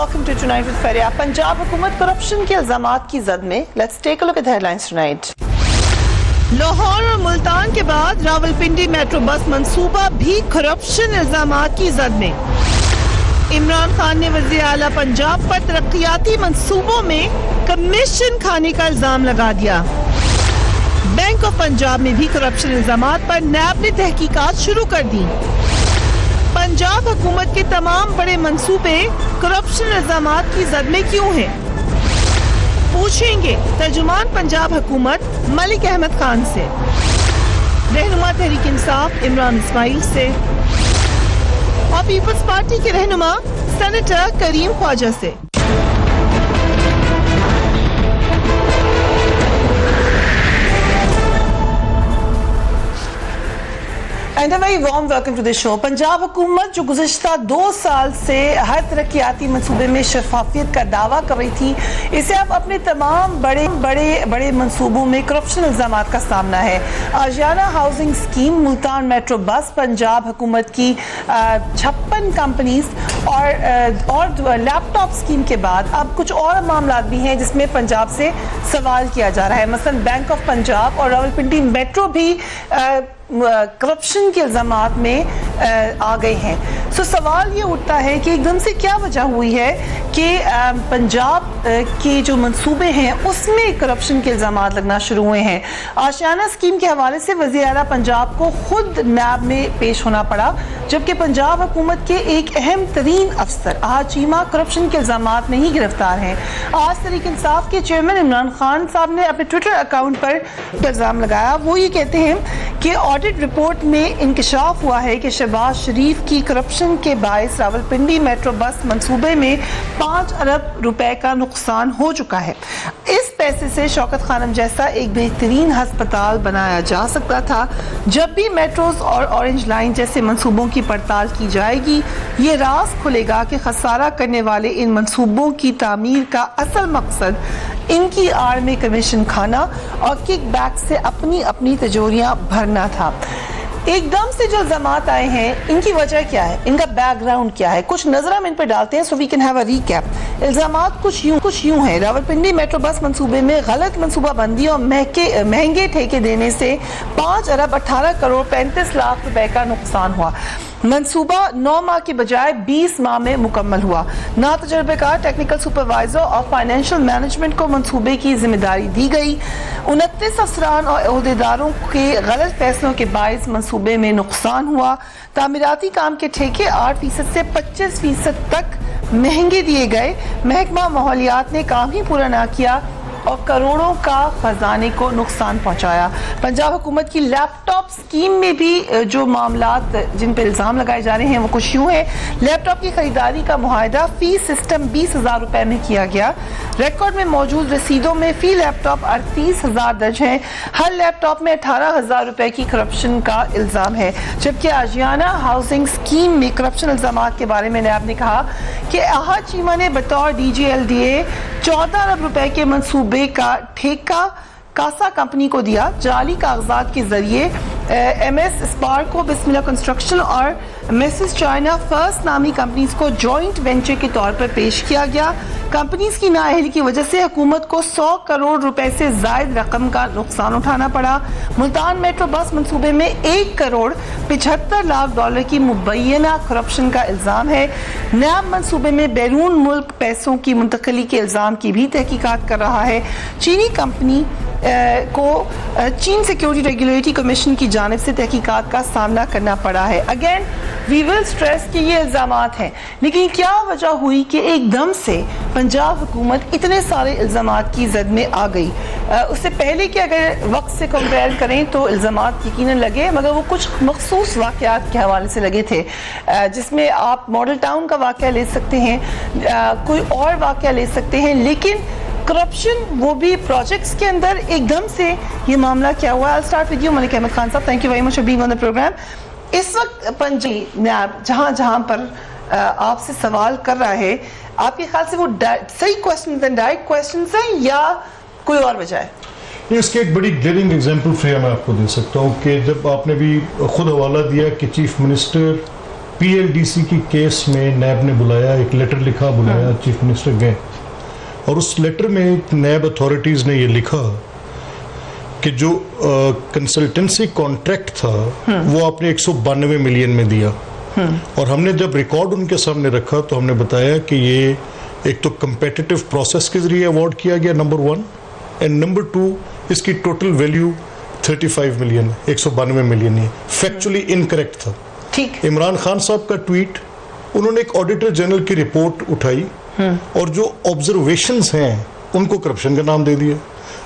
Welcome to Tonight with Faria. Punjab हुकूमत corruption के इल्जामात की जद में. Let's take a look at the headlines tonight. Lahore और मुल्तान के बाद रावलपिंडी मेट्रो बस मंसूबा भी करप्शन इल्जामात की जद में. इमरान खान ने वज़ीर आला पंजाब पर तरक्याती मंसूबों में कमीशन खाने का इल्जाम लगा दिया. बैंक ऑफ पंजाब में भी करप्शन इल्जामात पर नैब ने तहकीकात शुरू कर दी. पंजाब हुकूमत के तमाम बड़े मंसूबे करप्शन इल्जामात की जद में क्यों हैं? पूछेंगे तर्जुमान पंजाब हुकूमत मलिक अहमद खान से, रहनुमा तहरीक इंसाफ इमरान इस्माइल से और पीपल्स पार्टी के रहनुमा सेनेटर करीम ख्वाजा से. And very warm welcome to the show. Punjab हुकूमत जो गुज़िश्ता 2 साल से हर तरक्याती मनसूबे में शफाफियत का दावा कर रही थी, इसे अब अपने तमाम बड़े मनसूबों में करप्शन इल्जामात का सामना है. Ashiana housing scheme, Multan metro bus, Punjab हुकूमत की 56 कंपनीज और लैपटॉप स्कीम के बाद अब कुछ और मामला भी हैं जिसमें पंजाब से सवाल किया जा रहा है. मसलन बैंक ऑफ पंजाब और रावलपिंडी मेट्रो भी करप्शन के इल्जामात में आ गए हैं. सो सवाल ये उठता है कि एकदम से क्या वजह हुई है कि पंजाब के जो मंसूबे हैं उसमें करप्शन के इल्जामात लगना शुरू हुए हैं. आशियाना स्कीम के हवाले से वज़ीर आला पंजाब को खुद नैब में पेश होना पड़ा, जबकि पंजाब हुकूमत के एक अहम तरीन अफसर आहा चीमा करप्शन के इल्जामात में ही गिरफ्तार हैं. आज तहरीक इंसाफ के चेयरमैन इमरान खान साहब ने अपने ट्विटर अकाउंट पर इल्ज़ाम लगाया. वो ये कहते हैं कि ऑडिट रिपोर्ट में इंकशाफ हुआ है कि शहबाज शरीफ की करप्शन के बायस रावलपिंडी मेट्रो बस मंसूबे में 5 अरब रुपए का नुकसान हो चुका है. इस पैसे से शौकत खानम जैसा एक बेहतरीन हस्पताल बनाया जा सकता था. जब भी मेट्रोज और ऑरेंज लाइन जैसे मंसूबों की पड़ताल की जाएगी, ये राज खुलेगा कि खसारा करने वाले इन मंसूबों की तामीर का असल मकसद इनकी आड़ में कमीशन खाना और किकबैक से अपनी तिजोरियां भरना था. एकदम से जो इल्जामात आए हैं, इनकी वजह क्या है, इनका बैकग्राउंड क्या है, कुछ नजर हम इन पर डालते हैं so we can have a recap. इल्जामात कुछ यूं है. रावलपिंडी मेट्रो बस मंसूबे में गलत मंसूबाबंदी और महंगे ठेके देने से 5 अरब 18 करोड़ 35 लाख रुपए का नुकसान हुआ. मंसूबा 9 माह के बजाय 20 माह में मुकम्मल हुआ. ना तजर्बेकार टेक्निकल सुपरवाइजर और फाइनेंशियल मैनेजमेंट को मंसूबे की जिम्मेदारी दी गई. 29 अफसरान और अहदेदारों के गलत फैसलों के बायस मंसूबे में नुकसान हुआ. तामीराती काम के ठेके 8% से 25% तक महंगे दिए गए. महकमा माहौलियात ने काम ही पूरा ना किया और करोड़ों का खजाने को नुकसान पहुंचाया. पंजाब हुकूमत की लैपटॉप स्कीम में भी जो मामलात जिन पर इल्जाम लगाए जा रहे हैं वो कुछ यूं है. लैपटॉप की खरीदारी का मुआहदा फी सिस्टम 20,000 रुपए में किया गया. रिकॉर्ड में मौजूद रसीदों में फी लैपटॉप 38,000 दर्ज है. हर लैपटॉप में 18,000 रुपए की करप्शन का इल्जाम है. जबकि आशियाना हाउसिंग स्कीम में करप्शन इल्जामात के बारे में आपने कहा कि आहा चीमा ने बतौर DGLDA 14 अरब रुपए के मंसूबे का ठेका कासा कंपनी को दिया. जाली कागजात के जरिए MS स्पार्को, बिस्मिल्लाह कंस्ट्रक्शन और मिसेस चाइना फर्स्ट नामी कंपनीज को जॉइंट वेंचर के तौर पर पेश किया गया. कंपनीज की नाअहली की वजह से हुकूमत को 100 करोड़ रुपए से जायद रकम का नुकसान उठाना पड़ा. मुल्तान मेट्रो बस मंसूबे में 1 करोड़ 75 लाख डॉलर की मुबैना करप्शन का इल्जाम है. नैब मंसूबे में बैरून मुल्क पैसों की मुंतकली के इल्जाम की भी तहकीकात कर रहा है. चीनी कंपनी को चीन सिक्योरिटी रेगुलेटरी कमीशन की जानिब से तहकीकात का सामना करना पड़ा है. अगेन वी विल स्ट्रेस कि ये इल्जामात हैं, लेकिन क्या वजह हुई कि एकदम से पंजाब हुकूमत इतने सारे इल्जामात की जद में आ गई? उससे पहले कि अगर वक्त से कंपेयर करें तो इल्जामात यकीनन लगे, मगर वो कुछ मखसूस वाक़यात के हवाले से लगे थे, जिसमें आप मॉडल टाउन का वाक़या ले सकते हैं, कोई और वाक़या ले सकते हैं. लेकिन करप्शन, वो भी प्रोजेक्ट्स के अंदर एकदम से ये मामला क्या हुआ? I start with you Malik Ahmad Khan साहब. Thank you very much for being on the programme. इस वक्त पंजाब नैब जहां पर आपसे सवाल कर रहा है, आपके ख्याल से वो सही क्वेश्चन डायरेक्ट क्वेश्चन हैं या कोई और वजह है? इसके एक बड़ी ग्लेरिंग एग्जांपल फ्रेम मैं आपको दे सकता हूँ कि जब आपने भी खुद हवाला दिया कि चीफ मिनिस्टर PLDC की केस में नैब ने बुलाया, एक लेटर लिखा, बुलाया, चीफ मिनिस्टर गए और उस लेटर में नैब अथॉरिटीज़ ने ये लिखा कि जो कंसल्टेंसी कॉन्ट्रैक्ट था वो आपने 192 मिलियन में दिया। और हमने जब रिकॉर्ड उनके सामने रखा तो हमने बताया कि ये एक तो कंपेटिटिव प्रोसेस के जरिए अवार्ड किया गया, नंबर 1, एंड नंबर 2 इसकी टोटल वैल्यू 35 मिलियन, 192 मिलियन ही फैक्चुअली इनकरेक्ट था। ठीक। इमरान खान साहब का ट्वीट, उन्होंने एक ऑडिटर जनरल की रिपोर्ट उठाई और जो ऑब्जर्वेशंस हैं उनको करप्शन का नाम दे दिया।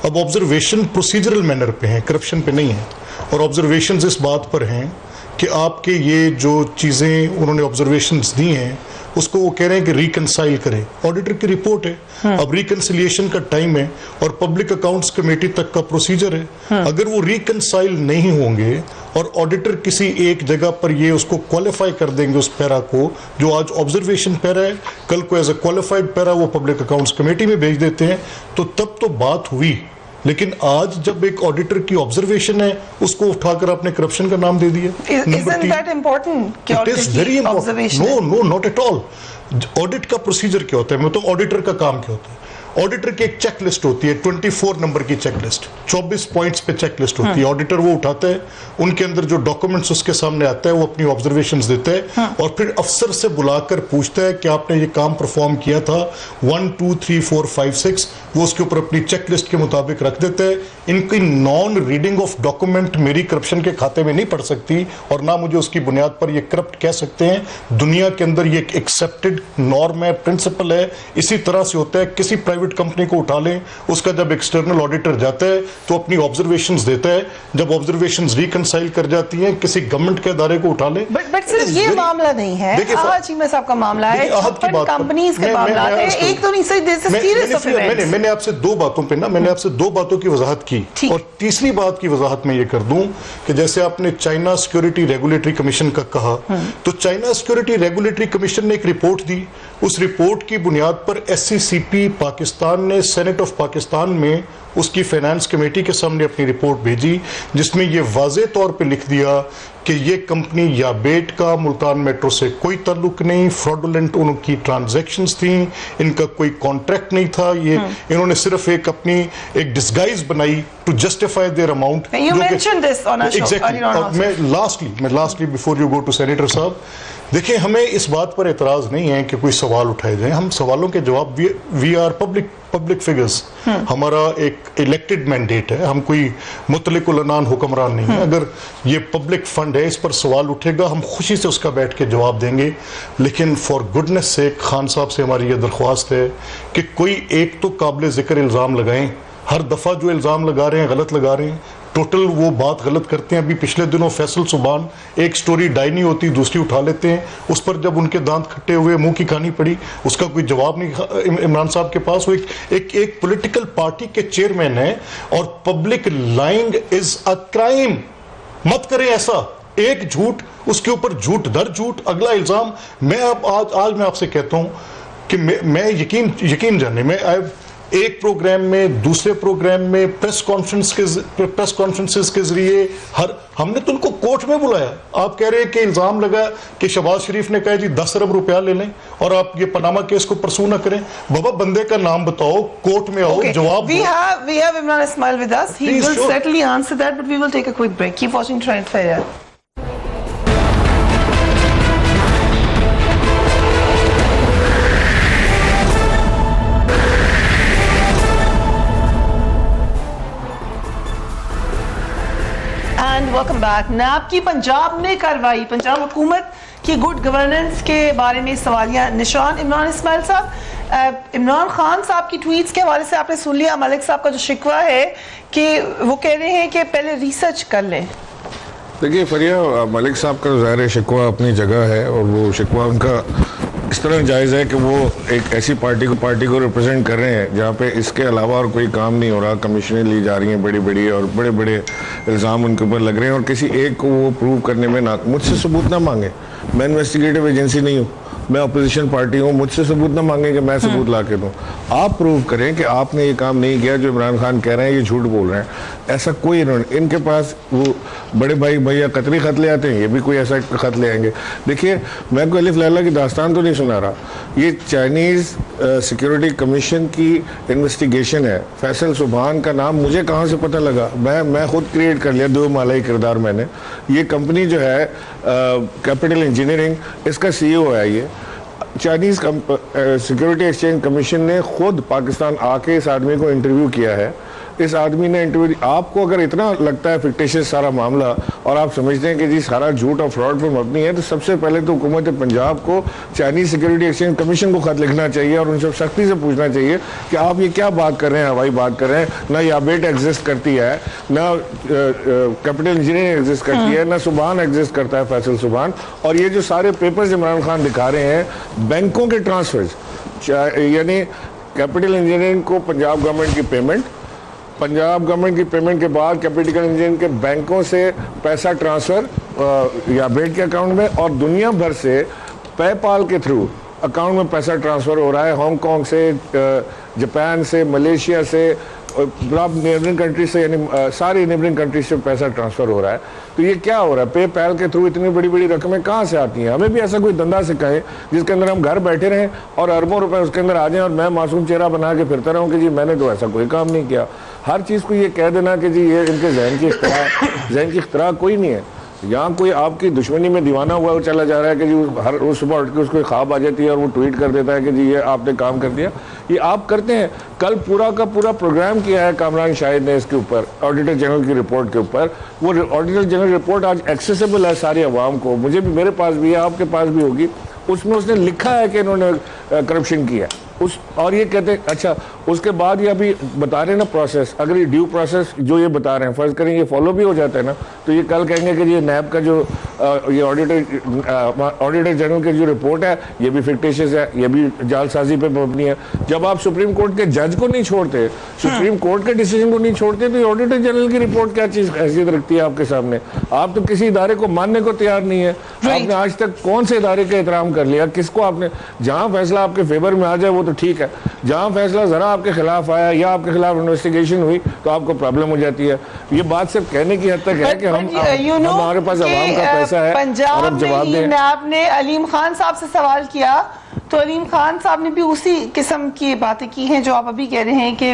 अब ऑब्जर्वेशन प्रोसीजरल मैनर पे हैं, करप्शन पे नहीं है। और ऑब्जर्वेशंस इस बात पर हैं कि आपके ये जो चीज़ें उन्होंने ऑब्जर्वेशंस दी हैं उसको वो कह रहे हैं कि रिकंसाइल करें। ऑडिटर की रिपोर्ट है, अब रिकंसिलिएशन का टाइम है और पब्लिक अकाउंट्स कमेटी तक का प्रोसीजर है। अगर वो रिकंसाइल नहीं होंगे और ऑडिटर किसी एक जगह पर ये उसको क्वालिफाई कर देंगे उस पैरा को, जो आज ऑब्जर्वेशन पैरा है, कल को एज ए क्वालिफाइड पैरा वो पब्लिक अकाउंट्स कमेटी में भेज देते हैं, तो तब तो बात हुई। लेकिन आज जब एक ऑडिटर की ऑब्जर्वेशन है उसको उठाकर आपने करप्शन का नाम दे दिया। Isn't that important? कि इट auditor इज की वेरी इंपॉर्टेंट। observation है? No not at all. Audit का प्रोसीजर क्या होता है, मैं तो ऑडिटर का काम क्या होता है। ऑडिटर की एक चेक लिस्ट होती है, 24 नंबर की चेक लिस्ट, 24 पॉइंट्स पे चेक लिस्ट होती है। ऑडिटर वो उठाता है, उनके अंदर जो डॉक्यूमेंट्स उसके सामने आता है वो अपनी ऑब्जर्वेशंस देता है और फिर अफसर से बुलाकर पूछता है कि आपने ये काम परफॉर्म किया था 1 2 3 4 5 6, वो उसके ऊपर अपनी चेक लिस्ट के मुताबिक रख देता है। इनकी नॉन रीडिंग ऑफ डॉक्यूमेंट मेरी करप्शन के खाते में नहीं पड़ सकती और ना मुझे उसकी बुनियाद पर ये करप्ट कह सकते हैं। दुनिया के अंदर ये एक एक्सेप्टेड नॉर्म है, प्रिंसिपल है। इसी तरह से होता है, किसी प्राइवेट कंपनी को उठा लें, उसका जब एक्सटर्नल ऑडिटर जाता है तो अपनी ऑब्जर्वेशंस देता है, जब ऑब्जर्वेशंस रिकंसाइल कर जाती हैं किसी गवर्नमेंट के इदारे को उठा लें। बट सिर्फ ये मामला नहीं है, आज चीमा साहब का मामला है, कंपनीज के मामला है, एक तो नहीं सही। This is serious of events. मैंने आपसे दो बातों पे ना, मैंने आपसे दो बातों की वजाहत की और तीसरी बात की वजाहत मैं ये कर दूं कि जैसे आपने चाइना सिक्योरिटी रेगुलेटरी कमीशन का कहा, तो चाइना सिक्योरिटी रेगुलेटरी कमीशन ने एक रिपोर्ट दी। उस रिपोर्ट की बुनियाद पर SCCP पाकिस्तान ने सेनेट ऑफ पाकिस्तान में उसकी फाइनेंस कमेटी के सामने अपनी रिपोर्ट भेजी, जिसमें ये वाज़े तौर पे लिख दिया कि ये कंपनी या बेट का मुल्तान मेट्रो से कोई ताल्लुक नहीं, फ्रॉडुलेंट उनकी ट्रांजैक्शंस थी, इनका कोई कॉन्ट्रैक्ट नहीं था, ये इन्होंने सिर्फ एक अपनी एक डिस्गाइज बनाई टू जस्टिफाई देयर अमाउंट। मैं lastly before you go to senator साहब, देखिए हमें इस बात पर एतराज़ नहीं है कि कोई सवाल उठाए जाए, हम सवालों के जवाब, वी आर पब्लिक फिगर्स, हमारा एक इलेक्टेड मैंडेट है, हम कोई मुतलिकुल अनान हुक्मरान नहीं है। अगर ये पब्लिक फंड है, इस पर सवाल उठेगा, हम खुशी से उसका बैठ के जवाब देंगे। लेकिन फॉर गुडनेस से खान साहब से हमारी ये दरख्वास्त है कि कोई एक तो काबिल ज़िक्र इल्ज़ाम लगाएं। हर दफ़ा जो इल्ज़ाम लगा रहे हैं गलत लगा रहे हैं, टोटल वो बात गलत करते हैं। अभी पिछले दिनों फैसल सुबान, एक स्टोरी डाई नहीं होती दूसरी उठा लेते हैं, उस पर जब उनके दांत खट्टे हुए मुंह की कहानी पड़ी, उसका कोई जवाब नहीं इमरान साहब के पास। वो एक पॉलिटिकल पार्टी के चेयरमैन है और public lying is a crime. मत करें ऐसा, एक झूठ उसके ऊपर झूठ दर झूठ, अगला इल्जाम। मैं आज मैं आपसे कहता हूं कि मैं यकीन जाने, मैं एक प्रोग्राम में दूसरे प्रोग्राम में प्रेस कॉन्फ्रेंसेस के जरिए हमने तो उनको कोर्ट में बुलाया। आप कह रहे हैं कि इल्जाम लगा कि शहबाज शरीफ ने कहा जी 10 अरब रुपया ले लें और आप ये पनामा केस को परसू ना करें। बाबा बंदे का नाम बताओ, कोर्ट में आओ, जवाब we have Imran Ismail with us. He will certainly answer that, but we will take a quick break. Keep watching Trend Fair. And welcome back. NAB की पंजाब ने कार्रवाई, पंजाब हुकूमत की गुड गवर्नेंस के बारे में सवालिया निशान। इमरान इस्माइल साहब, इमरान खान साहब की ट्वीट्स के हवाले से आपने सुन लिया, मलिक साहब का जो शिकवा है कि वो कह रहे हैं कि पहले रिसर्च कर लें। देखिए फरिया, मलिक साहब का ज़ाहिर शिकवा अपनी जगह है और वो शिकवा उनका इस तरह जायज़ है कि वो एक ऐसी पार्टी को रिप्रेजेंट कर रहे हैं जहाँ पे इसके अलावा और कोई काम नहीं हो रहा, कमीशनें ली जा रही हैं बड़ी बड़ी और बड़े बड़े इल्ज़ाम उनके ऊपर लग रहे हैं और किसी एक को वो प्रूव करने में ना, मुझसे सबूत ना मांगे, मैं इन्वेस्टिगेटिव एजेंसी नहीं हूँ, मैं अपोजिशन पार्टी हूँ, मुझसे सबूत ना मांगे कि मैं सबूत ला के दूँ। आप प्रूव करें कि आपने ये काम नहीं किया जो इमरान खान कह रहे हैं, ये झूठ बोल रहे हैं। ऐसा कोई इनके पास वो बड़े भाई भैया कतरी खत ले आते हैं, ये भी कोई ऐसा खत ले आएंगे। देखिए, मैं कोई अलिफ लैला की दास्तान तो नहीं सुना रहा, ये चाइनीज़ सिक्योरिटी कमीशन की इन्वेस्टिगेशन है। फैसल सुबहान का नाम मुझे कहाँ से पता लगा? मैं खुद क्रिएट कर लिया, दो मालाई किरदार मैंने। ये कंपनी जो है कैपिटल इंजीनियरिंग, इसका CEO है ये। चाइनीज़ सिक्योरिटी एक्सचेंज कमीशन ने खुद पाकिस्तान आके इस आदमी को इंटरव्यू किया है। इस आदमी ने इंटरव्यू, आपको अगर इतना लगता है फिक्टिशियस सारा मामला और आप समझते हैं कि जी सारा झूठ और फ्रॉड पर मबनी है, तो सबसे पहले तो हुकूमत पंजाब को चाइनीज़ सिक्योरिटी एक्सचेंज कमीशन को खत लिखना चाहिए और उनसे सख्ती से पूछना चाहिए कि आप ये क्या बात कर रहे हैं, हवाई बात कर रहे हैं। ना याबेट एग्जिस्ट करती है, ना कैपिटल इंजीनियरिंग एग्जिस्ट करती है, ना सुबहान एग्जिस्ट करता है, फैसल सुबहान। और ये जो सारे पेपर्स इमरान खान दिखा रहे हैं, बैंकों के ट्रांसफर्स, यानी कैपिटल इंजीनियरिंग को पंजाब गवर्नमेंट की पेमेंट, पंजाब गवर्नमेंट की पेमेंट के बाद कैपिटल इंजीनियरिंग के बैंकों से पैसा ट्रांसफ़र याबेट के अकाउंट में, और दुनिया भर से पेपाल के थ्रू अकाउंट में पैसा ट्रांसफ़र हो रहा है, हांगकांग से, जापान से, मलेशिया से, नेबरिंग कंट्री से, यानी सारी नेबरिंग कंट्री से पैसा ट्रांसफ़र हो रहा है। तो ये क्या हो रहा है? पेपैल के थ्रू इतनी बड़ी बड़ी रकमें कहाँ से आती हैं? हमें भी ऐसा कोई धंधा सिखाएं जिसके अंदर हम घर बैठे रहें और अरबों रुपए उसके अंदर आ जाएं और मैं मासूम चेहरा बना के फिरता रहूं कि जी मैंने तो ऐसा कोई काम नहीं किया। हर चीज़ को ये कह देना कि जी ये इनके जहन की इख्तरा कोई नहीं है। यहाँ कोई आपकी दुश्मनी में दीवाना हुआ वो चला जा रहा है कि जी हर रोज सुबह उठ के उसको ख्वाब आ जाती है और वो ट्वीट कर देता है कि जी ये आपने काम कर दिया। ये आप करते हैं। कल पूरा का पूरा प्रोग्राम किया है कामरान शाहिद ने इसके ऊपर, ऑडिटर जनरल की रिपोर्ट के ऊपर। वो ऑडिटर जनरल रिपोर्ट आज एक्सेसिबल है सारी अवाम को, मुझे भी, मेरे पास भी है, आपके पास भी होगी। उसमें उसने लिखा है कि इन्होंने करप्शन किया उस, और ये कहते हैं अच्छा, उसके बाद ये अभी बता रहे हैं ना प्रोसेस, अगर ये ड्यू प्रोसेस जो ये बता रहे हैं, फर्ज करें ये फॉलो भी हो जाता है ना, तो ये कल कहेंगे कि ये नैब का जो ये ऑडिटर जनरल की जो रिपोर्ट है ये भी फिक्टिशियस है, ये भी जालसाजी पे मबनी है। जब आप सुप्रीम कोर्ट के जज को नहीं छोड़ते, सुप्रीम कोर्ट के डिसीजन को नहीं छोड़ते, तो ये ऑडिटर जनरल की रिपोर्ट क्या चीज हैसियत रखती है आपके सामने? आप तो किसी इदारे को मानने को तैयार नहीं है। आपने आज तक कौन से इदारे का एहतराम कर लिया? किसको आपने, जहां फैसला आपके फेवर में आ जाए वो तो ठीक है, जहां फैसला जरा आपके खिलाफ आया या आपके खिलाफ इन्वेस्टिगेशन हुई तो आपको प्रॉब्लम हो जाती है। ये बात सिर्फ कहने की हद तक है कि हमारे पास आवाम का पैसा है और अब जवाब दें। आपने अलीम खान साहब से सवाल किया तो अलीम खान साहब ने भी उसी किस्म की बातें की हैं जो आप अभी कह रहे हैं कि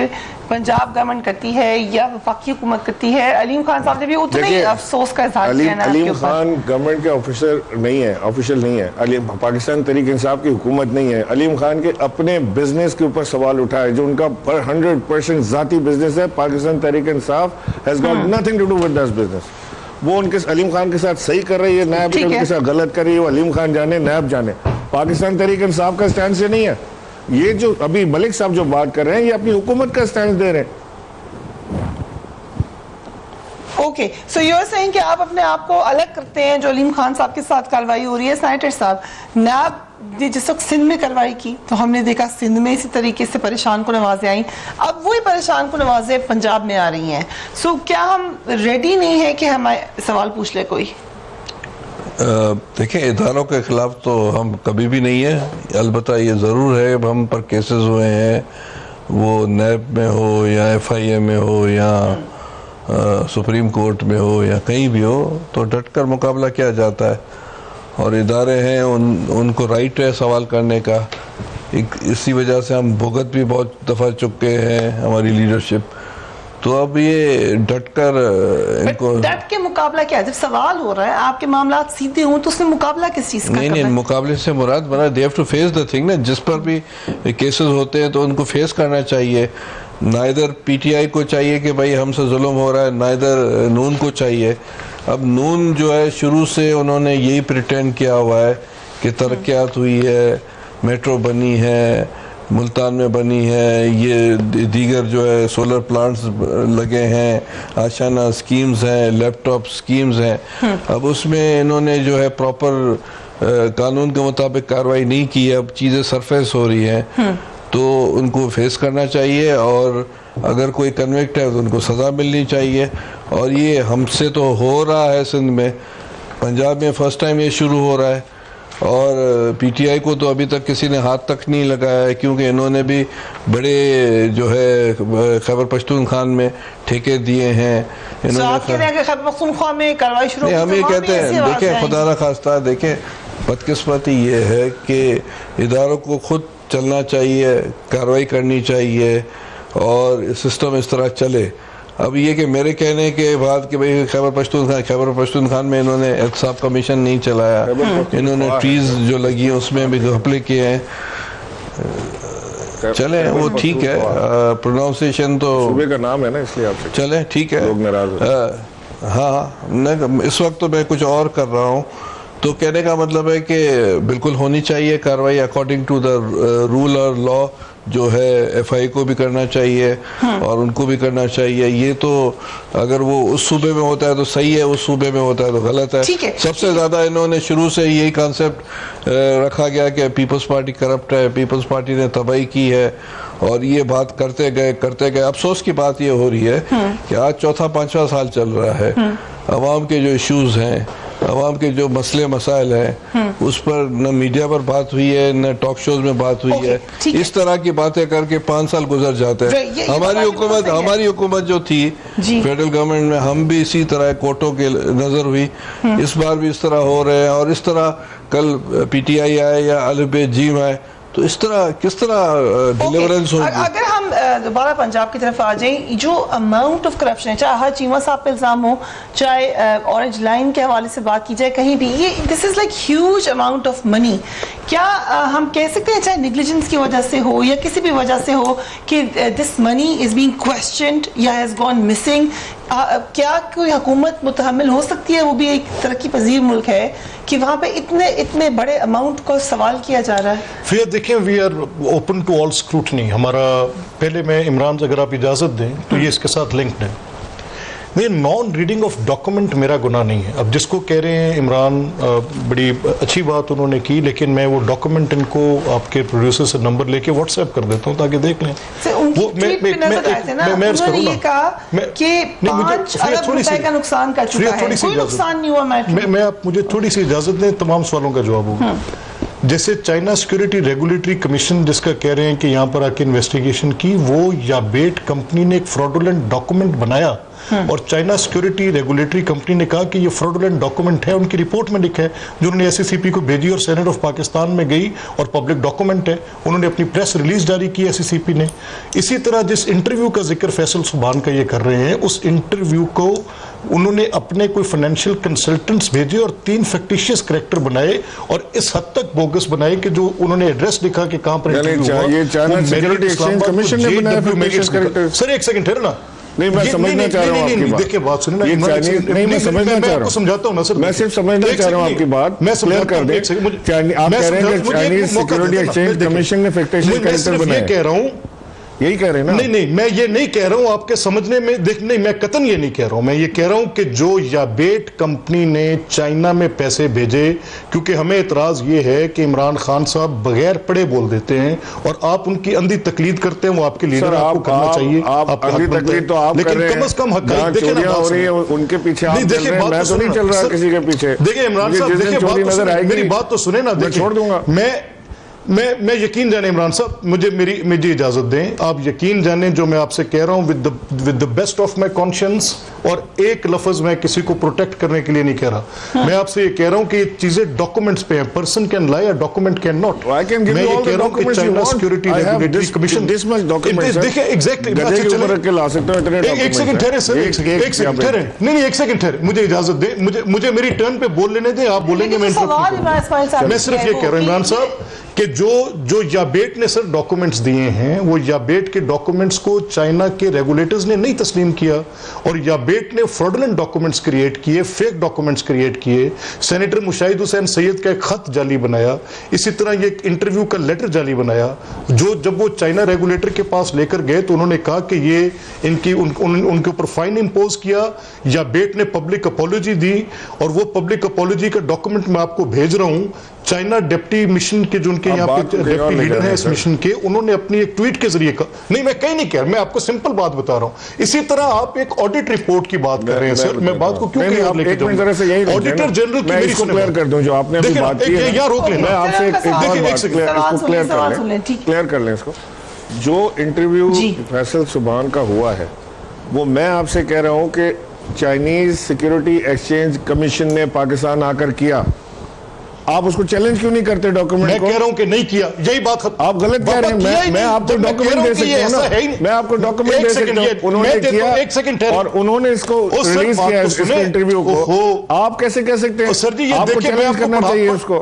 पंजाब गवर्नमेंट करती है या वफाकी हुकूमत करती है। अलीम खान साहब ने भी उतना ही अफसोस का इजहार किया ना। अलीम खान गवर्नमेंट के ऑफिसर नहीं है, ऑफिशियल नहीं है। पाकिस्तान तहरीक इंसाफ की हुकूमत नहीं है। अलीम खान के अपने बिजनेस के ऊपर सवाल उठाए जो उनका 100% जाती बिजनेस है। Pakistan Tehreek Insaf has got nothing to do with this business. वो उनके अलीम खान के साथ सही कर रही है, नैब उनके साथ गलत कर रही है, वो अलीम खान जाने नैब जाने। पाकिस्तान तहरीक इंसाफ का स्टैंड से नहीं है। ये जो अभी मलिक साहब जो बात कर रहे हैं ये अपनी हुकूमत का स्टैंड दे रहे हैं। Okay, so you are saying कि आप अपने आप को अलग करते हैं जो अलीम खान साहब के साथ कार्रवाई हो रही है। सेनेटर साहब, नैब ने जिस वक्त सिंध में कार्रवाई की तो हमने देखा सिंध में इसी तरीके से परेशान को नवाजें आई, अब वही परेशान को नवाजें पंजाब में आ रही हैं। सो क्या हम रेडी नहीं है कि हमारे सवाल पूछ ले कोई? देखिए, इदारों के खिलाफ तो हम कभी भी नहीं है। अलबत्ता ये ज़रूर है कि हम पर केसेस हुए हैं, वो नैब में हो या FIA में हो या सुप्रीम कोर्ट में हो या कहीं भी हो, तो डटकर मुकाबला किया जाता है। और इदारे हैं उनको राइट है सवाल करने का। इसी वजह से हम भुगत भी बहुत दफ़ा चुके हैं, हमारी लीडरशिप। तो अब ये डटकर इनको डट के मुकाबला क्या है? जब सवाल हो रहा है, आपके मामला सीधे हों तो उसमें मुकाबला किस चीज़ का? नहीं, मुकाबले से मुराद बना they have to face the thing ना। जिस पर भी केसेस होते हैं तो उनको फेस करना चाहिए। नाइदर PTI को चाहिए कि भाई हमसे जुल्म हो रहा है, नाइदर नून को चाहिए। अब नून जो है शुरू से उन्होंने यही प्रिटेंड किया हुआ है कि तरक्यात हुई है, मेट्रो बनी है, मुल्तान में बनी है, ये दीगर जो है सोलर प्लांट्स लगे हैं, आशाना स्कीम्स हैं, लैपटॉप स्कीम्स हैं। अब उसमें इन्होंने जो है प्रॉपर कानून के मुताबिक कार्रवाई नहीं की है। अब चीज़ें सरफेस हो रही हैं तो उनको फेस करना चाहिए और अगर कोई कन्विक्ट है तो उनको सज़ा मिलनी चाहिए। और ये हमसे तो हो रहा है सिंध में, पंजाब में फर्स्ट टाइम ये शुरू हो रहा है। और पीटीआई को तो अभी तक किसी ने हाथ तक नहीं लगाया है, क्योंकि इन्होंने भी बड़े जो है खैबर पख्तूनख्वा में ठेके दिए हैं। आप कह रहे हैं कि खैबर पख्तूनख्वा में कार्रवाई शुरू नहीं, हम ये कहते हैं, देखें खुदा ना खास्ता, देखें बदकिस्मती ये है कि इदारों को खुद चलना चाहिए, कार्रवाई करनी चाहिए और सिस्टम इस तरह चले। अब ये कि मेरे कहने के बाद कि भाई खैबर पख्तूनख्वा में इन्होंने एहतसाब कमीशन नहीं चलाया, इन्होंने ट्रीज जो लगी हैं उसमें भी घपले किए हैं, चले वो ठीक है, प्रोनाउंसिएशन तो सूबे का नाम है ना, इसलिए आपसे चले ठीक है, लोग नाराज हाँ। इस वक्त तो मैं कुछ और कर रहा हूँ, तो कहने का मतलब है कि बिल्कुल होनी चाहिए कार्रवाई अकॉर्डिंग टू द रूल और लॉ, जो है एफआई को भी करना चाहिए और उनको भी करना चाहिए। ये तो अगर वो उस सूबे में होता है तो सही है, उस सूबे में होता है तो गलत है। सबसे ज्यादा इन्होंने शुरू से यही कॉन्सेप्ट रखा गया कि पीपल्स पार्टी करप्ट है, पीपल्स पार्टी ने तबाही की है, और ये बात करते गए। अफसोस की बात ये हो रही है कि आज चौथा पांचवा साल चल रहा है, अवाम के जो इश्यूज हैं, अवाम के जो मसले मसाइल हैं, उस पर न मीडिया पर बात हुई है, न टॉक शोज में बात हुई है। इस तरह की बातें करके 5 साल गुजर जाते हैं। हमारी हुकूमत जो थी फेडरल गवर्नमेंट में, हम भी इसी तरह कोर्टों के नजर हुई, इस बार भी इस तरह हो रहे हैं। और इस तरह कल पीटीआई आए या अलिफ जीम आए, तो इस तरह किस तरह डिलीवरेंस होगी? अगर हम दोबारा पंजाब की तरफ आ जाएं, जो अमाउंट ऑफ करप्शन है, चाहे हर चीमा साहब पे इल्जाम हो, चाहे ऑरेंज लाइन के हवाले से बात की जाए, कहीं भी ये this is like huge amount of money. क्या हम कह सकते हैं, चाहे नेग्लिजेंस की वजह से हो या किसी भी वजह से हो, कि this money is being questioned या हैज गॉन मिसिंग? क्या कोई हुकूमत मुतहम्मिल हो सकती है, वो भी एक तरक्की पजीर मुल्क है, कि वहाँ पे इतने बड़े अमाउंट को सवाल किया जा रहा है? फिर देखें, we are open to all scrutiny. हमारा पहले मैं इमरान, अगर आप इजाज़त दें तो ये इसके साथ लिंक्ड है। नहीं, नॉन रीडिंग ऑफ डॉक्यूमेंट मेरा गुनाह नहीं है। अब जिसको कह रहे हैं इमरान, बड़ी अच्छी बात उन्होंने की, लेकिन मैं वो डॉक्यूमेंट इनको आपके प्रोड्यूसर से नंबर लेके व्हाट्सएप कर देता हूँ ताकि देख लें। वो मैं ये कहा कि 5 अरब रुपए का नुकसान कर चुका है, कोई नुकसान नहीं हुआ। मैं आप मुझे थोड़ी सी इजाजत दें, तमाम सवालों का जवाब होगा। जैसे चाइना सिक्योरिटी रेगुलेटरी कमीशन जिसका कह रहे हैं कि यहाँ पर आके इन्वेस्टिगेशन की, वो याबेट कंपनी ने एक फ्रॉडुलेंट डॉक्यूमेंट बनाया और चाइना सिक्योरिटी रेगुलेटरी कंपनी ने कहा कि ये फ्रॉडुलेंट डॉक्यूमेंट है, उनकी रिपोर्ट में लिखा है, जो उन्होंने एससीसीपी को भेजी और सेनेट ऑफ पाकिस्तान में गई और पब्लिक डॉक्यूमेंट है। उन्होंने अपनी प्रेस रिलीज जारी की एससीसीपी ने। इसी तरह जिस इंटरव्यू का जिक्र फैसल सुभान का ये कर रहे हैं, उस इंटरव्यू को उन्होंने अपने कोई फाइनेंशियल कंसल्टेंट्स भेजे और 3 फैक्टिशियस कैरेक्टर बनाए और इस हद तक बोगस बनाए कि जो उन्होंने एड्रेस लिखा कि कहां पर इंटरव्यू हुआ, ये चाइना सिक्योरिटी एक्सचेंज कमीशन ने बनाया फैक्टिशियस कैरेक्टर। सर एक सेकंड ठहरो ना, नहीं मैं समझना चाह रहा हूं आपकी बात। देखिए बात सुनिए ना, ये चाइनीज नहीं, मैं समझना चाह रहा हूं, समझाता हूं ना सर, मैं सिर्फ समझना चाह रहा हूं आपकी बात, मैं क्लियर कर दें। आप कह रहे हैं कि चाइनीज सिक्योरिटी एक्सचेंज कमीशन ने फैक्टिशियस कैरेक्टर बनाया, मैं कह रहा हूं, यही कह रहे हैं ना? नहीं, मैं ये नहीं कह रहा हूं, आपके समझने में देख, नहीं मैं कतन ये नहीं कह रहा हूं। मैं ये कह रहा हूं कि जो याबेट कंपनी ने चाइना में पैसे भेजे, क्योंकि हमें इतराज ये है कि इमरान खान साहब बगैर पढ़े बोल देते हैं और आप उनकी अंधी तकलीद करते हैं। वो आपके लीडर, आपको करना चाहिए, आप अंधी तकलीद तो आप कर रहे हैं, लेकिन कम से कम हक़ाइक़ देखें ना, हो रही है उनके पीछे आप चल रहे हैं, मैं तो नहीं चल रहा किसी के पीछे। देखिए इमरान साहब, देखिए मेरी बात तो सुने ना, मैं छोड़ दूंगा। मैं यकीन जाने इमरान साहब, मुझे इजाजत दें, आप यकीन जाने जो मैं आपसे कह रहा हूं with the best of my conscience, और एक लफ्ज मैं किसी को प्रोटेक्ट करने के लिए नहीं कह रहा। मैं आपसे ये कह रहा हूं कि ये चीजें डॉक्यूमेंट्स पे हैं। Person can lie, a document can not. मैं ये कह रहा हूं कि चाइना सिक्योरिटी रेगुलेटरी कमिशन, देखिए एग्जैक्टली, एक सेकंड ठहरे सर, एक सेकंड ठहरे, नहीं एक सेकंड ठहरे, मुझे इजाजत दें, मुझे मेरी टर्न पे बोल लेने दें, आप बोलेंगे मैं सिर्फ ये कह रहा हूं इमरान साहब कि जो याबेट ने सर डॉक्यूमेंट्स दिए हैं, वो याबेट के डॉक्यूमेंट्स को चाइना के रेगुलेटर्स ने नहीं तस्लीम किया और याबेट ने फ्रॉडुलेंट डॉक्यूमेंट्स क्रिएट किए, फेक डॉक्यूमेंट्स क्रिएट किए। सेनेटर मुशाहिद हुसैन सैयद का एक खत जाली बनाया, इसी तरह ये एक इंटरव्यू का लेटर जाली बनाया, जो जब वो चाइना रेगुलेटर के पास लेकर गए तो उन्होंने कहा कि ये उनके ऊपर फाइन इंपोज किया। याबेट ने पब्लिक अपॉलॉजी दी और वो पब्लिक अपॉलॉजी का डॉक्यूमेंट मैं आपको भेज रहा हूं चाइना डिप्टी मिशन के जो उनके यहाँ बात पे तो कहीं और डिप्टी ले लीडर जा रहे है हैं, इस सर। मिशन के, उन्होंने अपनी एक ट्वीट के जरिए कहा, नहीं मैं कहीं नहीं कह रहा, मैं आपको सिंपल बात बता रहा हूं। इसी तरह आप एक ऑडिट रिपोर्ट की बात कर रहे हैं सर, मैं बात को क्यों नहीं, कहीं और आप लेके एक मिनट जरा से यही जाऊंगा? रोकिए ना। ऑडिटर जनरल की मैं मेरी इसको सुने क्लियर बात। कर दूं जो आपने अभी देखिए ना, बात की है यहाँ रोक लेना। मैं आपसे एक देखिए, और बात एक इसको क्लियर कर लें, क्लियर कर लें इसको। जो इंटरव्यू जी। फैसल सुभान का हुआ है वो मैं आपसे कह रहा हूं कि चाइनीज सिक्योरिटी एक्सचेंज कमीशन ने पाकिस्तान आकर किया, आप उसको चैलेंज क्यों नहीं करते डॉक्यूमेंट मैं को? कह रहा हूं कि नहीं किया, यही बात आप गलत कह रहे हैं। मैं आपको डॉक्यूमेंट दे सकता हूं ना, मैं आपको डॉक्यूमेंट दे सकता हूं। उन्होंने किया एक सेकंड और उन्होंने इसको रिलीज किया इस इंटरव्यू को। आप कैसे कह सकते हैं? सर जी, ये आपको देखिए, मैं चैलेंज आपको करना चाहिए उसको।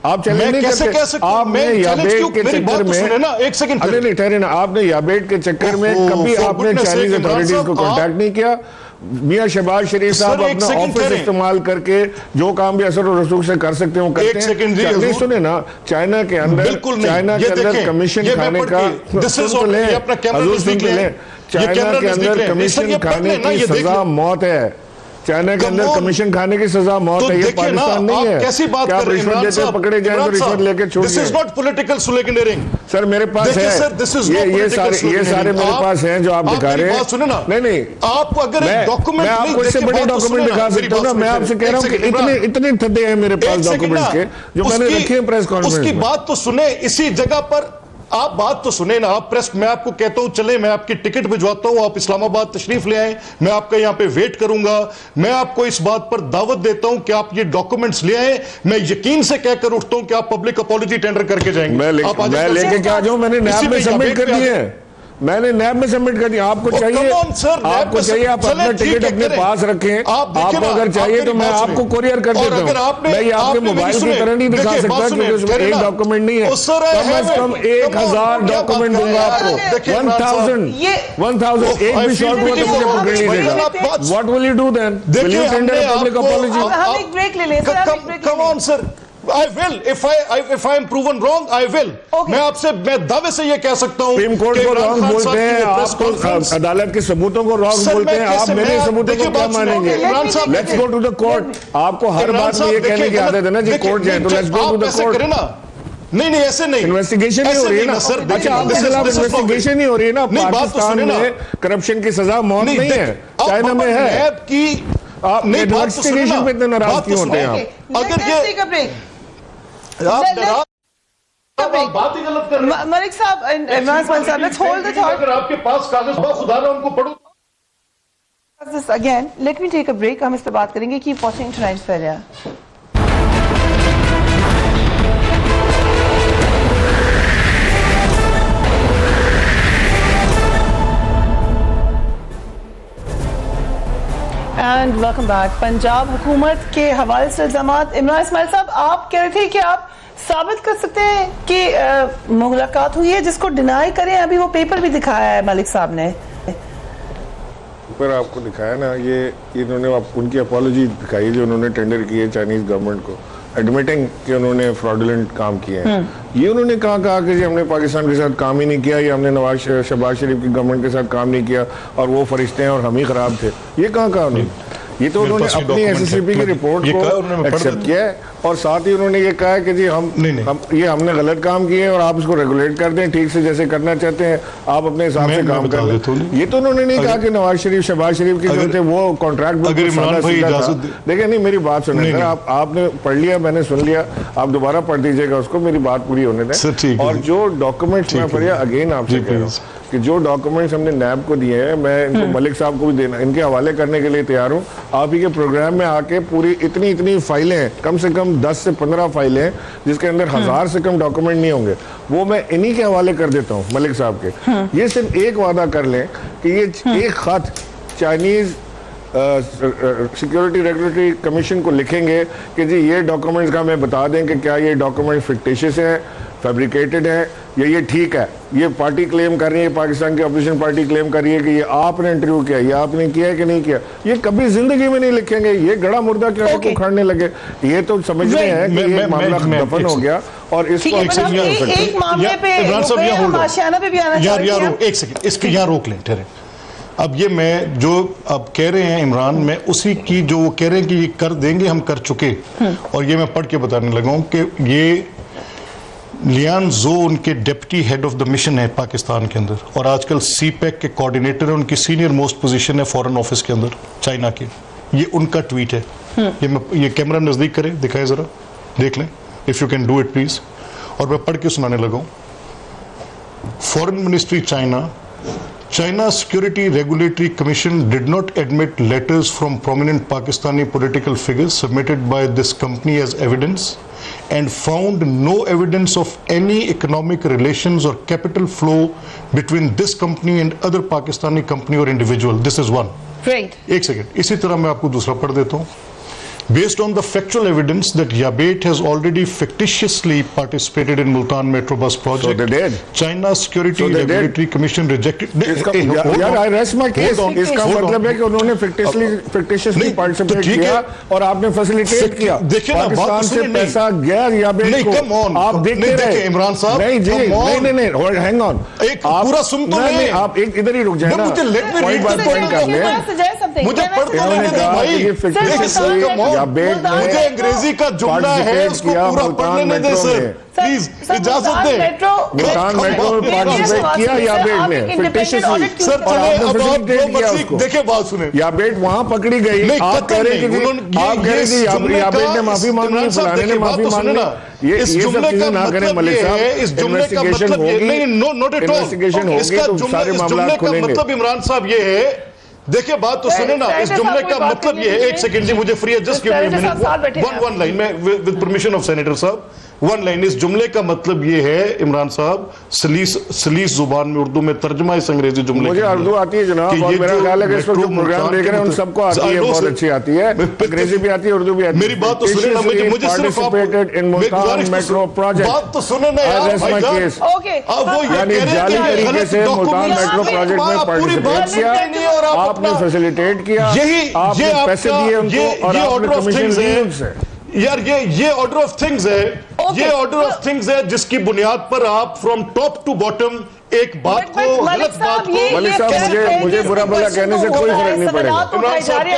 आप चैलेंज मैं नहीं कैसे करते। कह सकता हूं? आपने मैं चैलेंज याबेट क्यों? के मेरी बात चक्कर तो सुने में ना, एक सेकंड अरे नहीं ठहरे ना, आपने याबेट के चक्कर में कभी for आपने goodness Chinese sake, Imran authorities को साहब, कांटेक्ट नहीं किया। मियां शहबाज शरीफ सर, साहब एक अपना सेकंड ऑफिस ठहरे। इस्तेमाल करके जो काम भी असर और रसूख से कर सकते हो करते एक सेकंड जी, हैं। नहीं हजूर। सुने ना, चाइना के अंदर बिल्कुल नहीं। चाइना ये के अंदर देखें, कमीशन ये मैं खाने पढ़ का के- This is सुन तो what- लें, ये अपना कैमरा हजूर नजदीक सुन तो लें। लें। ये चाइना कैमरा के नजदीक अंदर लें। सर, कमीशन ये पढ़ खाने लें ना, की ये देख सजा लें। मौत है। चाइना के Come अंदर on। कमीशन खाने की सजा मौत तो है। ये देखिए ना, पाकिस्तान नहीं आप है। कैसी बात क्या आप कर रहे हैं रिश्वत इमरान देते साहब? पकड़े जाए तो इमरान रिश्वत साहब, लेके छोड़ This is दिए। not political sloganeering। सर मेरे पास देखिए है सर, this is not ये political सारे sloganeering। मेरे पास हैं जो आप दिखा मेरी रहे हैं। बात सुने ना, नहीं आपको अगर एक डॉक्यूमेंट मैं आपको इससे बड़े डॉक्यूमेंट दिखा सकता हूँ ना। मैं आपसे कह रहा हूँ कि इतने इतने थद्दे हैं मेरे पास डॉक्यूमेंट्स के जो मैंने रखे हैं प्रेस कॉन्फ्रेंस उसकी में। बात तो सुने, इसी जगह पर आप बात तो सुने ना। आप प्रेस, मैं आपको कहता हूं चले, मैं आपकी टिकट भिजवाता हूं, आप इस्लामाबाद तशरीफ ले आए, मैं आपका यहां पे वेट करूंगा। मैं आपको इस बात पर दावत देता हूं कि आप ये डॉक्यूमेंट्स ले आए। मैं यकीन से कहकर उठता हूं कि आप पब्लिक अपॉलॉजी टेंडर करके जाएंगे। मैं लेके क्या जाऊं? मैंने नैब में सबमिट कर दिए हैं। मैंने नैब में सबमिट कर दिया। आपको चाहिए, आपको चाहिए आप अपना टिकट अपने पास रखें। आपको अगर चाहिए तो मैं आपको कोरियर कर देता हूं। मैं ये आपके मोबाइल की तरह नहीं दिखा सकता क्योंकि उसमें एक डॉक्यूमेंट नहीं है। कम से कम 1000 डॉक्यूमेंट दूंगा आपको। 1000 एक भी शॉर्ट हुआ तो मुझे पकड़ नहीं देगा। What will you do then? Will you tender a public apology? हम एक ब्रेक ले लें सर, हम एक ब्रेक ले Come लें। on, sir. I will. If I am proven wrong, I will. Okay. मैं दावे से ये कह सकता हूँ सुप्रीम कोर्ट कि को इमरान रॉन्ग खान बोलते साहब की हैं, ये प्रेस आपको कॉन्फ्रेंस- अदालत के सबूतों को रॉन्ग सर, बोलते मैं हैं। आप कैसे- मेरे मैं- सबूतों देखिए को क्या बात सुनो, मानेंगे? इमरान साहब, let's go to the court. आपको हर इमरान बात में साहब, ये कहने की देखिए, आदत है ना जी, देखिए, कोर्ट जाए तो लेट्स गो टू आप द ऐसे कोर्ट। करें ना। नहीं ऐसे नहीं, इन्वेस्टिगेशन नहीं हो रही है ना सर। अच्छा, आपके खिलाफ इन्वेस्टिगेशन नहीं हो रही है ना? पाकिस्तान में करप्शन की सजा मौत नहीं है, चाइना में है। आप इन्वेस्टिगेशन पे इतने नाराज क्यों होते हैं आप? अगर ये take a break. आप बात ही गलत कर रहे हैं। मलिक साहब, इमरान साहब, let's hold the thought. अगर आपके पास कागज खुदा रहा उनको पढ़ो। This again, let me take a break. हम इस पे बात करेंगे। Keep watching tonight's Failure. And welcome back. Punjab हुकूमत के हवाले से इल्जामात, इमरान इस्माइल साहब, आप कह रहे थे कि आप साबित कर सकते हैं कि मुलाकात हुई है, जिसको डिनाई करें। अभी वो पेपर भी दिखाया है मलिक साहब ने। पर आपको दिखाया ना, ये इन्होंने उनकी अपॉलॉजी दिखाई जो उन्होंने टेंडर की है चाइनीज गवर्नमेंट को, एडमिटिंग कि उन्होंने फ्रॉडुलेंट काम किए हैं। ये उन्होंने कहा कि जी हमने पाकिस्तान के साथ काम ही नहीं किया, या हमने शहबाज शरीफ की गवर्नमेंट के साथ काम नहीं किया और वो फरिश्ते हैं और हम ही खराब थे। ये कहाँ कहा उन्होंने? ये तो उन्होंने अपनी एसएससीपी की रिपोर्ट को एक्सेप्ट किया है और साथ ही उन्होंने ये कहा है कि जी हमने गलत काम किए और आप इसको रेगुलेट कर दें, ठीक से जैसे करना चाहते हैं आप अपने हिसाब से काम कर लें। ये तो उन्होंने नहीं कहा कि नवाज शरीफ शहबाज शरीफ के जो थे वो कॉन्ट्रैक्ट देखिए। नहीं, मेरी बात सुनिए सर, आपने पढ़ लिया, मैंने सुन लिया, आप दोबारा पढ़ दीजिएगा उसको, मेरी बात पूरी होने दें। और जो डॉक्यूमेंट्स मैं पढ़िया अगेन आपसे कह रहा हूँ कि जो डॉक्यूमेंट्स हमने नैब को दिए हैं, मैं इनको मलिक साहब को भी देना, इनके हवाले करने के लिए तैयार हूँ। आप ही के प्रोग्राम में आके पूरी इतनी फाइलें, कम से कम 10 से 15 फाइलें जिसके अंदर 1000 से कम डॉक्यूमेंट नहीं होंगे, वो मैं इन्हीं के हवाले कर देता हूँ मलिक साहब के। ये सिर्फ एक वादा कर लें कि ये एक खत चाइनीज सिक्योरिटी रेगुलेटरी कमीशन को लिखेंगे कि जी ये डॉक्यूमेंट्स का हमें बता दें कि क्या ये डॉक्यूमेंट फिक्टिशियस हैं, फैब्रिकेटेड है, या ये ठीक है। ये पार्टी क्लेम कर रही है, पाकिस्तान की अपोजिशन पार्टी क्लेम कर रही है कि ये आपने इंटरव्यू किया, ये आपने किया है कि नहीं किया। ये कभी जिंदगी में नहीं लिखेंगे। ये गड़ा मुर्दा क्यों उखाड़ने लगे? ये तो समझते हैं कि ये मामला दफन हो गया और इसको एक मामले पे इमरान साहब हम आशियाना पे भी आना यार एक सेकंड, इसके यहाँ रोक लें ठहरे। अब ये मैं जो अब कह रहे हैं इमरान, मैं उसी की जो वो कह रहे हैं कि ये कर देंगे, हम कर चुके, और ये मैं पढ़ के बताने लगा हूं कि ये लियान जो उनके deputy head of the mission है पाकिस्तान के अंदर, और आजकल सीपैक के कोऑर्डिनेटर है, उनकी सीनियर मोस्ट पोजीशन है फॉरेन ऑफिस के अंदर चाइना के। ये उनका ट्वीट है। ये कैमरा नजदीक करें, दिखाए जरा, देख लें, if you can do it please. और मैं पढ़ के सुनाने लगा हूं। Foreign ministry China, China Security Regulatory Commission did not admit letters from prominent Pakistani political figures submitted by this company as evidence and found no evidence of any economic relations or capital flow between this company and other Pakistani company or individual. This is one. Great. एक second, इसी तरह मैं आपको दूसरा पढ़ देता हूँ। Based on the factual evidence that Yabate has already fictitiously participated in Multan Metro Bus project, So they did. China Security So they did. Regulatory Commission rejected. यार I rest my case. इसका मतलब है कि उन्होंने fictitiously नहीं, तो participate ठीक किया है। और आपने facilitate किया। देखिए ना, बात तो पाकिस्तान से सुनिए, पैसा गया याबेट नहीं, को। come on, आप देखते नहीं, रहे। देखिए इमरान साहब, नहीं जी, come on। नहीं, hang on। एक पूरा सुन तो नहीं, ले। आप एक इधर ही रुक जाए ना, ना। मुझे let me Point read by the point कर ले। मुझे पढ़ तो इन्होंने लेने दे कहा भाई। कि ये fictitiously come on। याबेट ने मुझे अंग्रेजी का जुमला है, participate उसको किया पूरा मुल्तान पढ़ लेने दे मेट्रो सर, में। प्लीज इजाजत दे। मुल्तान मेट्रो में participate किया याबेट ने fictitiously। सर और चले, आपने अब आप facilitate जो किया मर्जी उसको। देखिए, बात सुने। याबेट वहां पकड़ी गई। नहीं, आप कतई कह रहे नहीं, कि उन्होंने आप कह रहे कि याबेट ने माफी मांगी, इमरान साहब, फलाने ने देखिए, बात माफी तो मांगी। सुने ना। ये इस सब जुमले चीजें का ना करें मतलब मलिक ये साहब। है, इस जुमले का इन्वेस्टिगेशन मतलब ये होगी, नहीं, no not at all. Investigation होगी इसका तो सारे इस मामला जुमले का खुलेंगे। मतलब इमरान साहब ये है, देखिए बात तो सुने ना, इस जुमले का मतलब ये है, एक सेकंड जी मुझे फ्री है, just give me a minute, one line में विद परमिशन ऑफ सेनेटर साहब, वन लाइन। इस जुमले का मतलब ये है इमरान साहब, सलीस जुबान में उर्दू में तर्जुमा इस अंग्रेजी जुमले मुझे उर्दू आती है जनाब, और मेरा ख्याल है कि इस वक्त जो प्रोग्राम देख रहे हैं उन सबको आती है, बहुत अच्छी आती है, अंग्रेजी भी आती है, उर्दू भी आती है। मेरी बात तो सुने ना, मुझे सिर्फ मुल्तान मेट्रो प्रोजेक्ट, बात तो सुने ना यार भाईजान। ओके, अब वो ये यानी कह रहे जाली हैं कि तरीके से मुल्तान मेट्रो प्रोजेक्ट में पार्टिसिपेट किया, और आपने फैसिलिटेट किया, आपने पैसे दिए उनको और आपने कमीशन ली उनसे। यार ये ऑर्डर ऑफ थिंग्स है, ये ऑर्डर ऑफ थिंग्स है जिसकी बुनियाद पर आप फ्रॉम टॉप टू बॉटम एक बात को, गलत बात को, मलिक साहब, मुझे बुरा भला कहने से कोई फर्क नहीं पड़ेगा।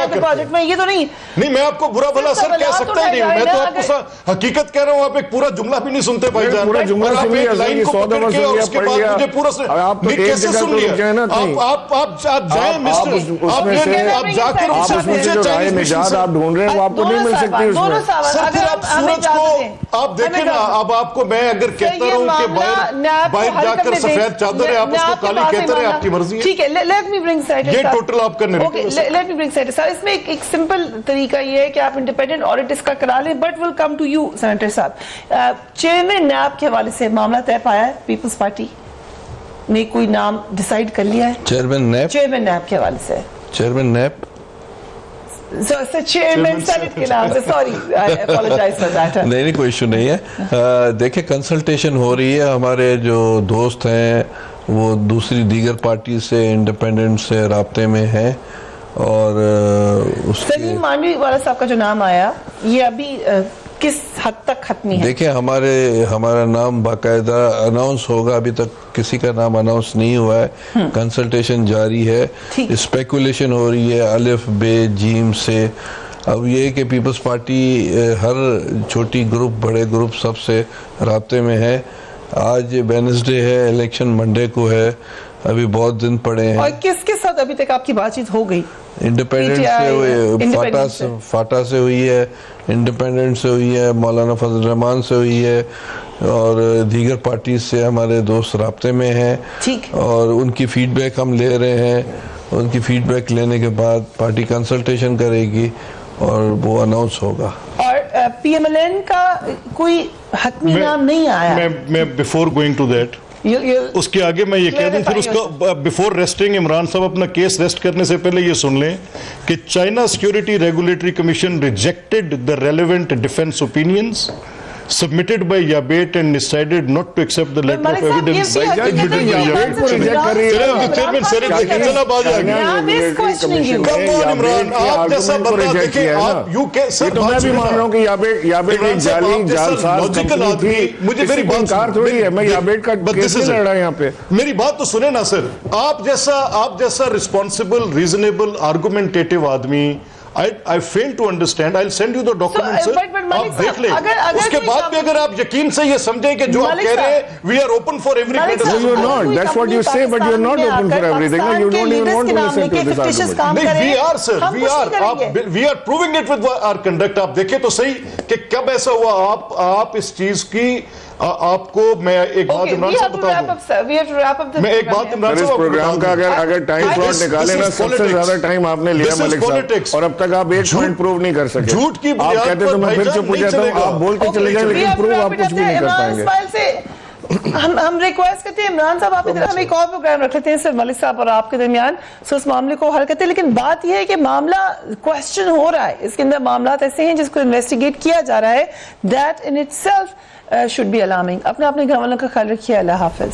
प्रोजेक्ट में ये तो नहीं, मैं आपको बुरा भला सर कह सकता ही नहीं, मैं तो आपको हकीकत कह रहा हूँ। आप एक पूरा जुमला भी नहीं सुनते भाईजान, पूरा जुमला सुन लिया, लाइन को पकड़ के और उसके बाद मुझे पूरा आप तो कैसे सुन लिया? आप जाए मिस्टर, आप जाकर उसमें से जो राय निजात आप ढूंढ रहे हैं वो आपको नहीं मिल सकती उसमें। सर आप सूरज को आप देखें ना, अब आपको मैं अगर कहता रहूं कि बाहर जाकर सफेद चादर है, आप उसको काली कहते रहे, आपकी मर्जी है। ठीक है, लेट मी ब्रिंग सेट, ये टोटल आपका नैरेटिव है। Let me bring set sir. इसमें एक सिंपल तरीका ये है कि आप इंडिपेंडेंट ऑडिट इसका करा लें, but will come to you senator साहब। चेयरमैन नैब के हवाले से मामला तय पाया है, पीपल्स पार्टी ने कोई नाम डिसाइड कर लिया है? चेयरमैन नैब के हवाले से, चेयरमैन नैब चेयरमैन सेनेट के नाम से, sorry I apologise for that. नहीं कोई इशू नहीं है। देखिए कंसल्टेशन हो रही है, हमारे जो दोस्त हैं वो दूसरी दीगर पार्टी से, इंडिपेंडेंट से राब्ते में हैं, और सलीम मांडवी वाला साहब का जो नाम आया, ये अभी किस हद तक खत्मी है? देखिए हमारा नाम बाकायदा अनाउंस होगा, अभी तक किसी का नाम अनाउंस नहीं हुआ है, कंसल्टेशन जारी है, स्पेकुलेशन हो रही है अलिफ बे जीम से। अब ये कि पीपल्स पार्टी हर छोटी ग्रुप बड़े ग्रुप सबसे राब्ते में है। आज वेडनेसडे है, इलेक्शन मंडे को है, अभी बहुत दिन पड़े हैं। और किसके साथ अभी तक आपकी बातचीत हो गई? इंडिपेंडेंट से हुई, फाटा से हुई है, इंडिपेंडेंट से हुई है, मौलाना फजल रहमान से हुई है, और दीगर पार्टी से हमारे दोस्त राब्ते में हैं, और उनकी फीडबैक हम ले रहे हैं। उनकी फीडबैक लेने के बाद पार्टी कंसल्टेशन करेगी और वो अनाउंस होगा। और पीएमएलएन का कोई हतमी नाम नहीं आया? मैं बिफोर गोइंग टू दैट, उसके आगे मैं ये कह दूं, फिर उसका बिफोर रेस्टिंग इमरान साहब अपना केस रेस्ट करने से पहले ये सुन लें कि China security regulatory commission rejected the relevant defence opinions submitted by Yabet and decided not to accept the letter of Malik साहब, evidence. ये भी हकीकत है कि याबेट को reject कर रही है। चेयरमैन सर चला बात आ गया। I'm just questioning you. Come on, Imran, आप जैसा बंदा देखें, आप यू के सर तो मैं भी मान रहा हूँ कि याबेट एक जालसाज लॉजिकल कंपनी आदमी, थी, मुझे मेरी बात इनकार थोड़ी है, मैं याबेट का केस नहीं लड़ रहा यहाँ पे। मेरी बात तो सुने ना सर, आप जैसा रिस्पॉन्सिबल रीजनेबल आर्गुमेंटेटिव आदमी, I fail to understand. I'll send you the documents, sir. but आप देख लें। अगर उसके कोई बाद भी अगर आप यकीन से ये समझें कि जो आप कह रहे हैं, we are open for every Malik criticism. No, you're not. That's what you say, but you're not open for everything. No, you don't even want to listen to this argument. नहीं, we are sir, we are. We are proving it with our conduct. आप देखें तो सही कि कब ऐसा हुआ, आप इस चीज की आपको मैं एक बात इमरान साहब बता दूं। मैं एक बात इमरान इस साहब प्रोग्राम का अगर टाइम स्लॉट निकाले ना, सबसे ज्यादा टाइम आपने लिया मलिक साहब, और अब तक आप एक पॉइंट प्रूव नहीं कर सके। झूठ की आप बुनियाद कहते पर तो मैं फिर चुप हो जाता हूँ, आप बोलते चले जाए, लेकिन प्रूव आप कुछ भी नहीं कर पाएंगे। हम रिक्वेस्ट करते हैं इमरान साहब, आप इधर हम एक और प्रोग्राम रख लेते हैं सिर्फ मलिक साहब और आपके दरमियान, सो इस मामले को हल करते हैं। लेकिन बात यह है कि मामला क्वेश्चन हो रहा है, इसके अंदर मामला ऐसे हैं जिसको इन्वेस्टिगेट किया जा रहा है, that in itself should be alarming. अपने घर वालों का ख्याल रखिए। अल्लाह हाफिज।